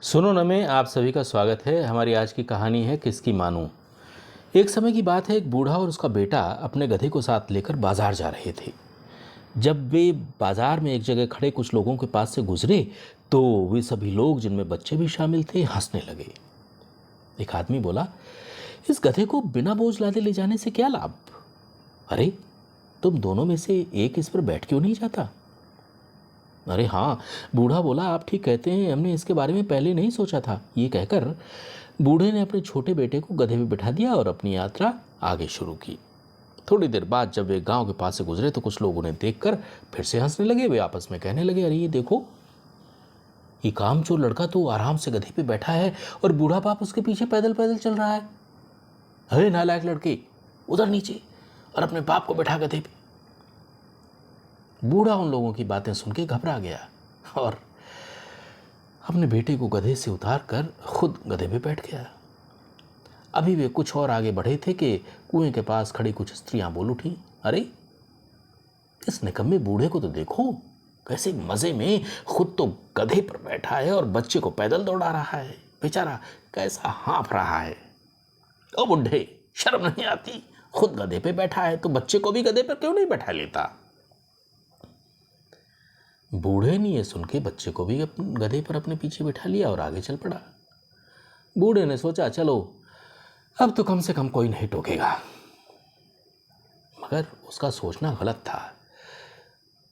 सुनो न में आप सभी का स्वागत है। हमारी आज की कहानी है किसकी मानूं। एक समय की बात है, एक बूढ़ा और उसका बेटा अपने गधे को साथ लेकर बाजार जा रहे थे। जब वे बाजार में एक जगह खड़े कुछ लोगों के पास से गुजरे तो वे सभी लोग, जिनमें बच्चे भी शामिल थे, हंसने लगे। एक आदमी बोला, इस गधे को बिना बोझ लादे ले जाने से क्या लाभ? अरे, तुम दोनों में से एक इस पर बैठ क्यों नहीं जाता? अरे हाँ, बूढ़ा बोला, आप ठीक कहते हैं, हमने इसके बारे में पहले नहीं सोचा था। ये कहकर बूढ़े ने अपने छोटे बेटे को गधे में बिठा दिया और अपनी यात्रा आगे शुरू की। थोड़ी देर बाद जब वे गांव के पास से गुजरे तो कुछ लोग उन्हें देखकर फिर से हंसने लगे। वे आपस में कहने लगे, अरे ये देखो, ये कामचोर लड़का तो आराम से गधे पे बैठा है और बूढ़ा बाप उसके पीछे पैदल पैदल चल रहा है। अरे नालायक लड़के, उधर नीचे और अपने बाप को बैठा गधे पे। बूढ़ा उन लोगों की बातें सुन के घबरा गया और अपने बेटे को गधे से उतार कर खुद गधे पे बैठ गया। अभी वे कुछ और आगे बढ़े थे कि कुएं के पास खड़ी कुछ स्त्रियां बोल उठी, अरे इस निकम्मे बूढ़े को तो देखो, कैसे मजे में खुद तो गधे पर बैठा है और बच्चे को पैदल दौड़ा रहा है। बेचारा कैसा हाँफ रहा है। ओ बुढ़े, शर्म नहीं आती? खुद गधे पे बैठा है तो बच्चे को भी गधे पर क्यों नहीं बैठा लेता? बूढ़े ने यह सुन के बच्चे को भी गधे पर अपने पीछे बिठा लिया और आगे चल पड़ा। बूढ़े ने सोचा, चलो अब तो कम से कम कोई नहीं टोकेगा। मगर उसका सोचना गलत था।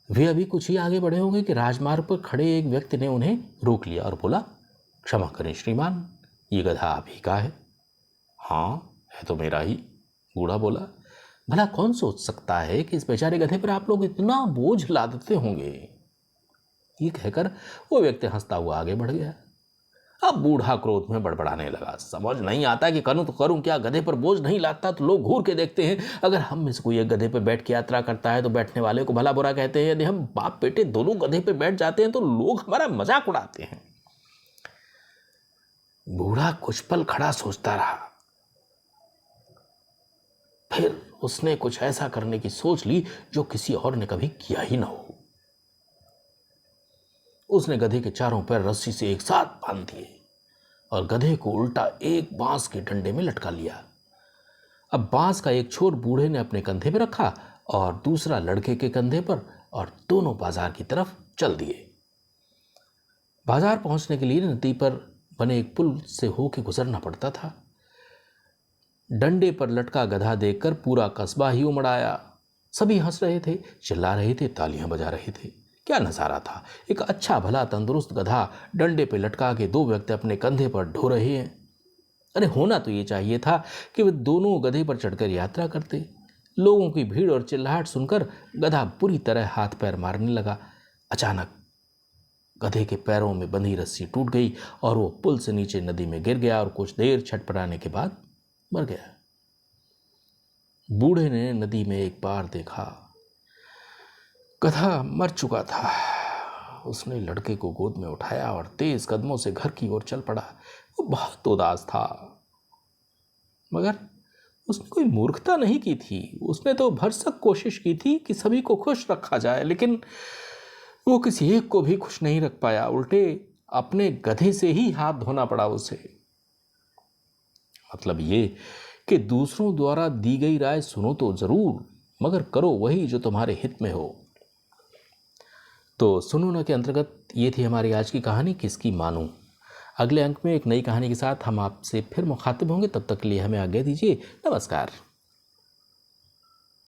वे अभी कुछ ही आगे बढ़े होंगे कि राजमार्ग पर खड़े एक व्यक्ति ने उन्हें रोक लिया और बोला, क्षमा करें श्रीमान, ये गधा आप ही का है? हाँ, है तो मेरा ही, बूढ़ा बोला। भला कौन सोच सकता है कि इस बेचारे गधे पर आप लोग इतना बोझ लादते होंगे? ये कहकर वो व्यक्ति हंसता हुआ आगे बढ़ गया। अब बूढ़ा क्रोध में बड़बड़ाने लगा, समझ नहीं आता कि करूं तो करूं क्या? गधे पर बोझ नहीं लादता तो लोग घूर के देखते हैं। अगर हम में से कोई एक गधे पर बैठ के यात्रा करता है तो बैठने वाले को भला बुरा कहते हैं। यदि हम बाप बेटे दोनों गधे पर बैठ जाते हैं तो लोग हमारा मजाक उड़ाते हैं। बूढ़ा कुछ पल खड़ा सोचता रहा, फिर उसने कुछ ऐसा करने की सोच ली जो किसी और ने कभी किया ही ना हो। उसने गधे के चारों पैर रस्सी से एक साथ बांध दिए और गधे को उल्टा एक बांस के डंडे में लटका लिया। अब बांस का एक छोर बूढ़े ने अपने कंधे पर रखा और दूसरा लड़के के कंधे पर, और दोनों बाजार की तरफ चल दिए। बाजार पहुंचने के लिए नदी पर बने एक पुल से होकर गुजरना पड़ता था। डंडे पर लटका गधा देखकर पूरा कस्बा ही उमड़ आया। सभी हंस रहे थे, चिल्ला रहे थे, तालियां बजा रहे थे। क्या नजारा था! एक अच्छा भला तंदुरुस्त गधा डंडे पे लटका के दो व्यक्ति अपने कंधे पर ढो रहे हैं। अरे होना तो ये चाहिए था कि वे दोनों गधे पर चढ़कर यात्रा करते। लोगों की भीड़ और चिल्लाहट सुनकर गधा बुरी तरह हाथ पैर मारने लगा। अचानक गधे के पैरों में बंधी रस्सी टूट गई और वो पुल से नीचे नदी में गिर गया और कुछ देर छटपटाने के बाद मर गया। बूढ़े ने नदी में एक बार देखा, गधा मर चुका था। उसने लड़के को गोद में उठाया और तेज कदमों से घर की ओर चल पड़ा। वो बहुत उदास था, मगर उसने कोई मूर्खता नहीं की थी। उसने तो भरसक कोशिश की थी कि सभी को खुश रखा जाए, लेकिन वो किसी एक को भी खुश नहीं रख पाया। उल्टे अपने गधे से ही हाथ धोना पड़ा उसे। मतलब ये कि दूसरों द्वारा दी गई राय सुनो तो जरूर, मगर करो वही जो तुम्हारे हित में हो। तो सुनो ना के अंतर्गत ये थी हमारी आज की कहानी किसकी मानूं। अगले अंक में एक नई कहानी के साथ हम आपसे फिर मुखातिब होंगे। तब तक के लिए हमें आज्ञा दीजिए। नमस्कार।